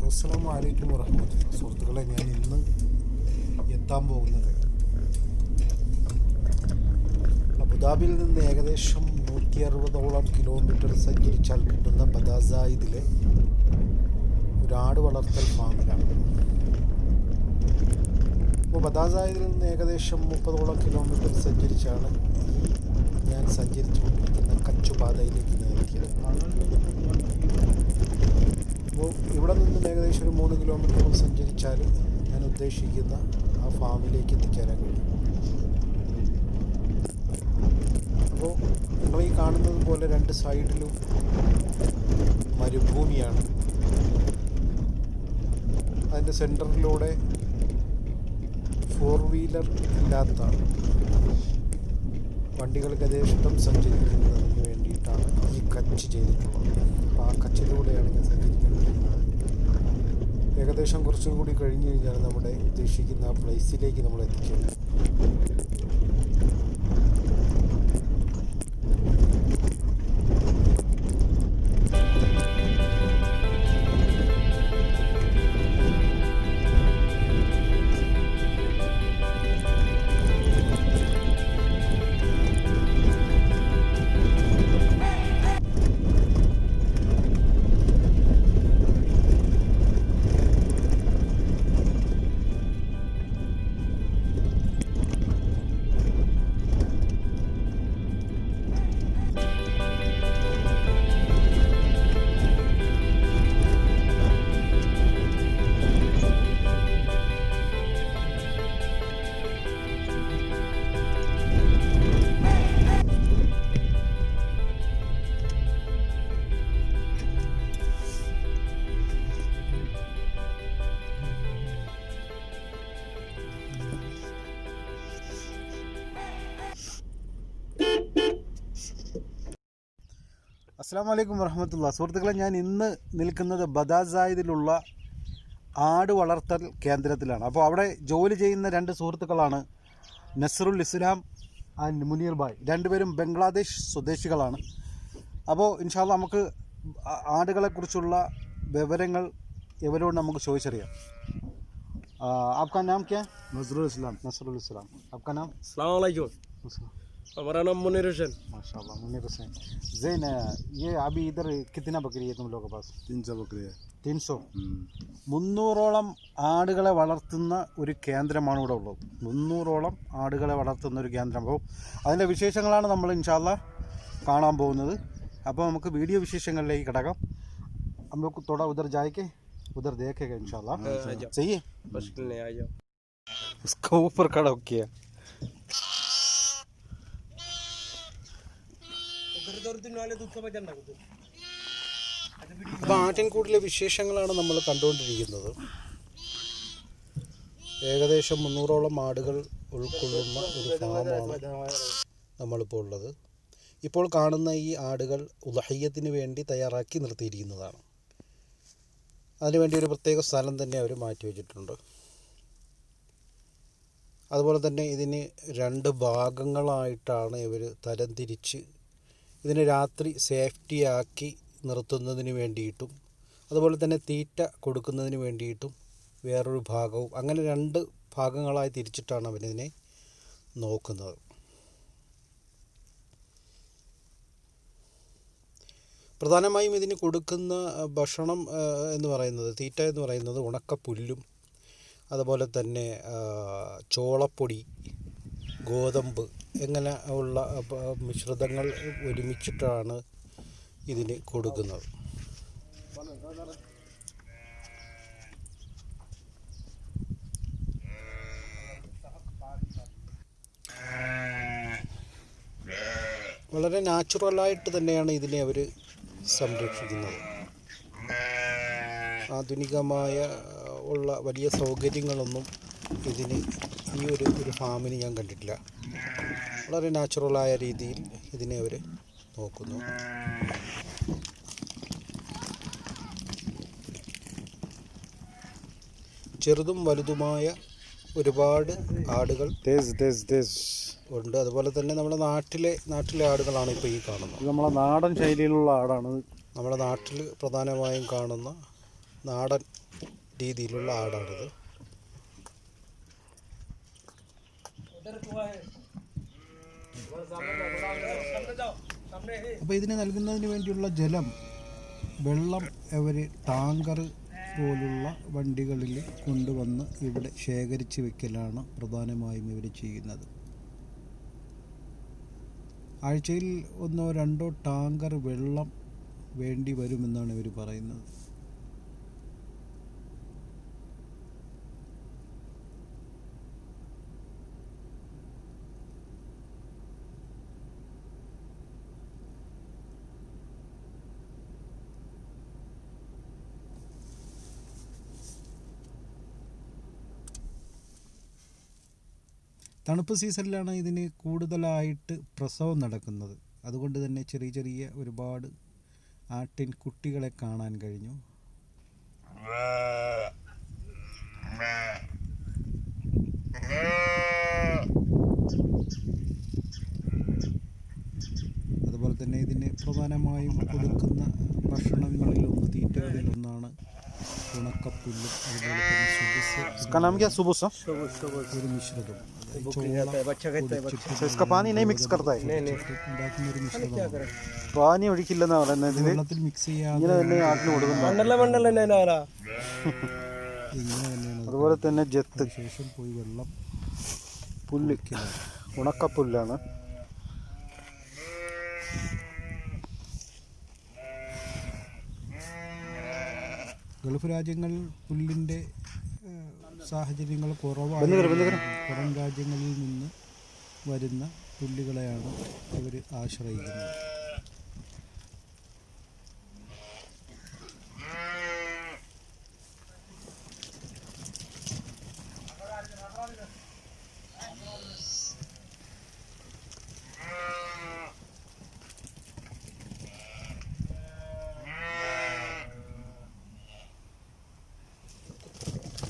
അസ്സലാമു അലൈക്കും വറഹ്മത്തുള്ളാഹി. സുഹൃത്തുക്കളെ, ഞാൻ ഇന്ന് എത്താൻ പോകുന്നത് അബുദാബിയിൽ നിന്ന് ഏകദേശം 160ഓളം കിലോമീറ്റർ സഞ്ചരിച്ചാൽ കിട്ടുന്ന ബദാസായിദിലെ ഒരു ആട് വളർത്തൽ ഫാമിലാണ്. അപ്പോൾ ബദാസായിദിൽ നിന്ന് ഏകദേശം 30ഓളം കിലോമീറ്റർ സഞ്ചരിച്ചാണ് ഞാൻ സഞ്ചരിച്ചുകൊണ്ടിരിക്കുന്ന കച്ചുപാതയിലേക്ക് എത്തിയത്. അപ്പോൾ ഇവിടെ നിന്നും ഏകദേശം ഒരു 3 കിലോമീറ്റർ സഞ്ചരിച്ചാൽ ഞാൻ ഉദ്ദേശിക്കുന്ന ആ ഫാമിലേക്ക് എത്തിച്ചേരാൻ കഴിയും. അപ്പോൾ നിങ്ങൾ ഈ കാണുന്നത് പോലെ 2 സൈഡിലും മരുഭൂമിയാണ്. അതിൻ്റെ സെൻറ്ററിലൂടെ 4 വീലർ ഇല്ലാത്ത വണ്ടികൾക്ക് യഥേഷ്ടം സഞ്ചരിക്കുന്നതിന് വേണ്ടിയിട്ടാണ് ഈ കച്ച് ചെയ്തിട്ടുള്ളത്. അപ്പോൾ ആ കച്ചിലൂടെയാണ് ഞാൻ സഞ്ചരിക്കുന്നത്. ഏകദേശം കുറച്ചും കൂടി കഴിഞ്ഞ് കഴിഞ്ഞാൽ നമ്മുടെ ഉദ്ദേശിക്കുന്ന ആ പ്ലേസിലേക്ക് നമ്മൾ എത്തിച്ചേരും. അസ്സലാമു അലൈക്കും വറഹ്മത്തുള്ളാഹി. സുഹൃത്തുക്കളെ, ഞാൻ ഇന്ന് നിൽക്കുന്നത് ബദാസായിദിലുള്ള ആട് വളർത്തൽ കേന്ദ്രത്തിലാണ്. അപ്പോൾ അവിടെ ജോലി ചെയ്യുന്ന 2 സുഹൃത്തുക്കളാണ് നസ്റുൽ ഇസ്ലാം ആൻഡ് മുനീർ ഭായ്. 2 പേരും ബംഗ്ലാദേശ് സ്വദേശികളാണ്. അപ്പോൾ ഇൻഷാ അല്ലാഹ് നമുക്ക് ആടുകളെക്കുറിച്ചുള്ള വിവരങ്ങൾ ഇവരോട് നമുക്ക് ചോദിച്ചറിയാം. आपका नाम क्या है? नजरुल इस्लाम. नसरुल इस्लाम. आपका नाम? अस्सलाम वालेकुम. हमारा नाम मुनीर हुसैन. माशाल्लाह, मुनीर हुसैन. ज़ैन, ये अभी इधर कितना बकरी है तुम लोगों के पास? 300 बकरी है. 300. 300ഓളം ആടുകളെ വളർത്തുന്ന ഒരു കേന്ദ്രമാണ് ഇവിടെ ഉള്ളത്. 300ഓളം ആടുകളെ വളർത്തുന്ന ഒരു കേന്ദ്രം. അപ്പോൾ അതിൻ്റെ വിശേഷങ്ങളാണ് നമ്മൾ ഇൻഷാ അല്ലാഹ് കാണാൻ പോകുന്നത്. അപ്പോൾ നമുക്ക് വീഡിയോ വിശേഷങ്ങളിലേക്ക് കിടക്കാം. हम लोग थोड़ा उधर जाके उधर देखेगा इंशाल्लाह. चाहिए आ जाओ. उसका ऊपर खड़ा हो किया. അപ്പോൾ ആട്ടിൻകൂട്ടിലെ വിശേഷങ്ങളാണ് നമ്മൾ കണ്ടുകൊണ്ടിരിക്കുന്നത്. ഏകദേശം 300ഓളം ആടുകൾ ഉൾക്കൊള്ളുന്ന ഒരു ഫാമാണ് നമ്മളിപ്പോൾ ഉള്ളത്. ഇപ്പോൾ കാണുന്ന ഈ ആടുകൾ ഉളഹിയ്യത്തിന് വേണ്ടി തയ്യാറാക്കി നിർത്തിയിരിക്കുന്നതാണ്. അതിനുവേണ്ടി ഒരു പ്രത്യേക സ്ഥലം തന്നെ അവർ മാറ്റിവെച്ചിട്ടുണ്ട്. അതുപോലെ തന്നെ ഇതിന് 2 ഭാഗങ്ങളായിട്ടാണ് ഇവർ തരംതിരിച്ച് ഇതിനെ രാത്രി സേഫ്റ്റിയാക്കി നിർത്തുന്നതിന് വേണ്ടിയിട്ടും അതുപോലെ തന്നെ തീറ്റ കൊടുക്കുന്നതിന് വേണ്ടിയിട്ടും വേറൊരു ഭാഗവും, അങ്ങനെ 2 ഭാഗങ്ങളായി തിരിച്ചിട്ടാണ് അവരിതിനെ നോക്കുന്നത്. പ്രധാനമായും ഇതിന് കൊടുക്കുന്ന ഭക്ഷണം എന്ന് പറയുന്നത്, തീറ്റ എന്ന് പറയുന്നത് ഉണക്കപ്പുല്ലും അതുപോലെ തന്നെ ചോളപ്പൊടി, ഗോതമ്പ് ഇങ്ങനെ ഉള്ള മിശ്രിതങ്ങൾ ഒരുമിച്ചിട്ടാണ് ഇതിന് കൊടുക്കുന്നത്. വളരെ നാച്ചുറലായിട്ട് തന്നെയാണ് ഇതിനെ അവർ സംരക്ഷിക്കുന്നത്. ആധുനികമായ ഉള്ള വലിയ സൗകര്യങ്ങളൊന്നും ഇതിന് ഈ ഒരു ഫാമിന് ഞാൻ കണ്ടിട്ടില്ല. വളരെ നാച്ചുറലായ രീതിയിൽ ഇതിനെ അവർ നോക്കുന്നു. ചെറുതും വലുതുമായ ഒരുപാട് ആടുകൾ ഉണ്ട്. അതുപോലെ തന്നെ നമ്മുടെ നാട്ടിലെ ആടുകളാണ് ഇപ്പോൾ ഈ കാണുന്നത്. നമ്മളെ നാടൻ ശൈലിയിലുള്ള ആടാണ്. നമ്മുടെ നാട്ടിൽ പ്രധാനമായും കാണുന്ന നാടൻ രീതിയിലുള്ള ആടാണിത്. അപ്പോൾ ഇതിന് നൽകുന്നതിന് വേണ്ടിയുള്ള വെള്ളം അവർ ടാങ്കർ പോലുള്ള വണ്ടികളിൽ കൊണ്ടുവന്ന് ഇവിടെ ശേഖരിച്ച് വെക്കലാണ് പ്രധാനമായും ഇവർ ചെയ്യുന്നത്. ആഴ്ചയിൽ 1-2 ടാങ്കർ വെള്ളം വേണ്ടി വരുമെന്നാണ് ഇവർ പറയുന്നത്. തണുപ്പ് സീസണിലാണ് ഇതിന് കൂടുതലായിട്ട് പ്രസവം നടക്കുന്നത്. അതുകൊണ്ട് തന്നെ ചെറിയ ഒരുപാട് ആട്ടിൻ കുട്ടികളെ കാണാൻ കഴിഞ്ഞു. അതുപോലെ തന്നെ ഇതിന് പ്രധാനമായും കൊടുക്കുന്ന ഭക്ഷണങ്ങളിലൊന്ന് തീറ്റകളിലൊന്നാണ് ഉണക്കപ്പുല്ലും അതുപോലെ തന്നെ ഒരു മിശ്രിതം. പാനി ഒഴിക്കില്ലെന്നാ പറയുന്നത്. വെള്ളത്തിൽ മിക്സ് ചെയ്യാതെ അതുപോലെ തന്നെ ജത്ത് ശേഷം പോയി വെള്ളം പുല്ല് ഉണക്കപ്പുല്ലാണ്. ഗൾഫ് രാജ്യങ്ങൾ പുല്ലിൻ്റെ സാഹചര്യങ്ങൾ കുറവാണ്. പുറം രാജ്യങ്ങളിൽ നിന്ന് വരുന്ന പുല്ലുകളെയാണ് ഇവർ ആശ്രയിക്കുന്നത്.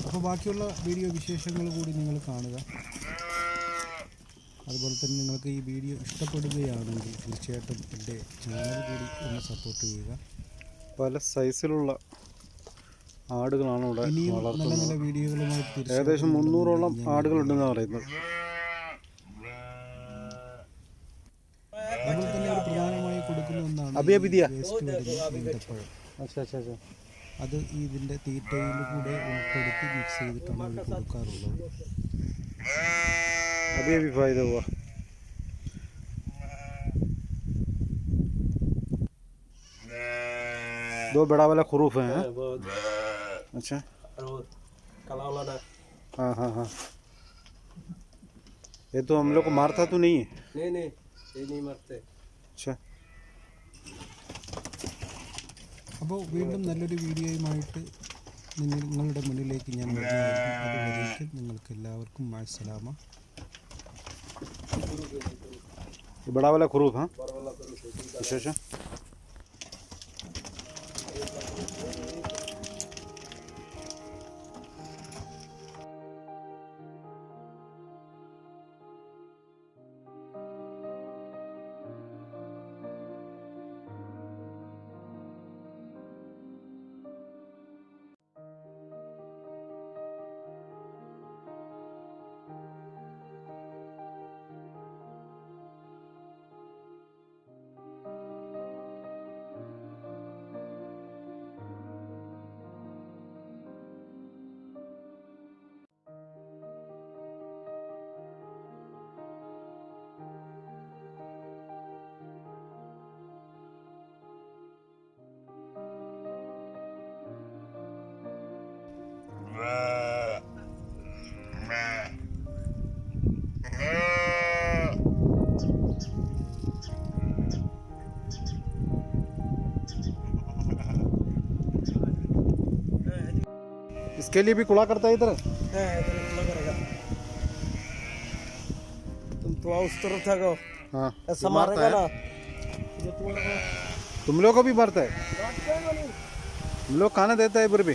അപ്പോൾ ബാക്കിയുള്ള വീഡിയോ വിശേഷങ്ങൾ കൂടി നിങ്ങൾ കാണുക. അതുപോലെ തന്നെ നിങ്ങൾക്ക് ഈ വീഡിയോ ഇഷ്ടപ്പെടുകയാണെങ്കിൽ തീർച്ചയായിട്ടും എൻ്റെ ചാനൽ കൂടി ഒന്ന് സപ്പോർട്ട് ചെയ്യുക. പല സൈസിലുള്ള ആടുകളാണ് ഇവിടെ വളർത്തുന്നത്. നല്ല വീഡിയോകളുമായി ഏകദേശം 300ഓളം ആടുകളുണ്ടെന്നാണ് പറയുന്നത്. അതുപോലെ തന്നെ ഒരു പ്രധാനമായി കൊടുക്കുന്ന ഒന്നാണ് ഈന്തപ്പഴം. അത് ഇതിൻ്റെ തീറ്റയിൽ കൂടെ ഉൾപ്പെടുത്തി മിക്സ് ചെയ്തിട്ടാണ് അവർ കൊടുക്കാറുള്ളത്. अभी फायदा हुआ. दो बड़ा वाला खरूफ है. अच्छा काला वाला ना. हाँ ये तो हम लोग को मारता तो नहीं है. नहीं ये नहीं मारते. अच्छा അപ്പോൾ വീണ്ടും നല്ലൊരു വീഡിയോയുമായിട്ട് നിങ്ങളുടെ മുന്നിലേക്ക് ഞാൻ വരുന്നതായിരിക്കും. അതുവരേക്കും നിങ്ങൾക്ക് എല്ലാവർക്കും മഅസ്സലാമ. बड़ा वाला खरूफ. हाँ अच्छा. इसके लिए भी कुड़ा करता है इधर। है इधर कुड़ा करेगा। तुम तो उस तरफ था गो हाँ ऐसा ये मारता मारेगा है। ना जो तुम्हारा तुम लोग को भी मारता है। मारता है ना नहीं। हम लोग खाना देता है इधर भी।